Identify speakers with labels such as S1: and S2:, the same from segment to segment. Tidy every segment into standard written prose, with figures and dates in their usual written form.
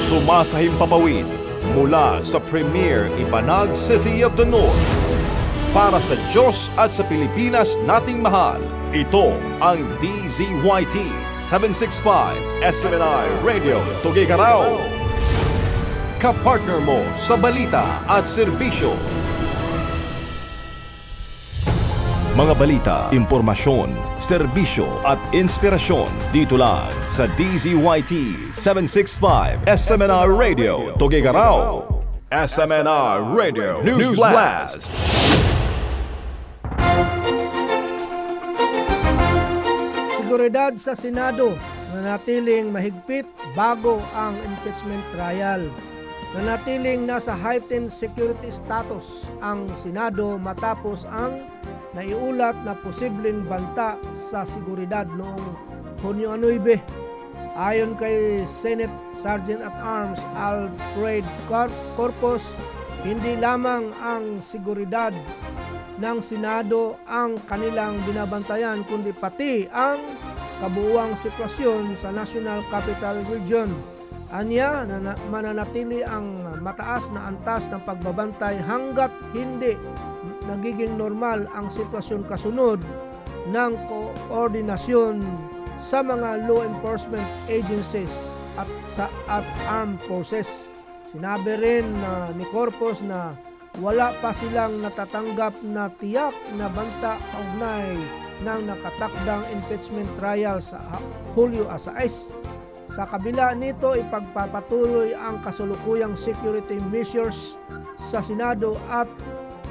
S1: Sumasahimpapawid mula sa Premier Ibanag City of the North. Para sa Diyos at sa Pilipinas nating mahal, ito ang DZYT 765 SMNI Radio Tuguegarao. Kapartner mo sa balita at serbisyo. Mga balita, impormasyon, serbisyo at inspirasyon dito lang sa DZYT 765 SMNR Radio Tuguegarao. SMNR Radio News Blast.
S2: Seguridad sa Senado nanatiling mahigpit bago ang impeachment trial. Nanatiling nasa heightened security status ang Senado matapos ang naiulat na posibleng banta sa seguridad noong Hunyo 9. Ayon kay Senate Sergeant at Arms Alfred Corpus, hindi lamang ang seguridad ng Senado ang kanilang binabantayan kundi pati ang kabuuang sitwasyon sa National Capital Region. Anya, mananatili ang mataas na antas ng pagbabantay hanggat hindi nagiging normal ang sitwasyon kasunod ng koordinasyon sa mga law enforcement agencies at armed forces. Sinabi rin ni Corpus na wala pa silang natatanggap na tiyak na banta kaugnay ng nakatakdang impeachment trial sa Hulyo 6. Sa kabila nito, ipagpapatuloy ang kasulukuyang security measures sa Senado at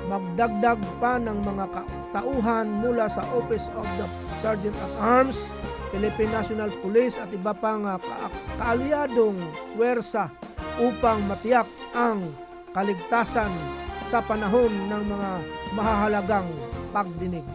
S2: magdagdag pa ng mga tauhan mula sa Office of the Sergeant at Arms, Philippine National Police at iba pang kaalyadong puwersa upang matiyak ang kaligtasan sa panahon ng mga mahahalagang pagdinig.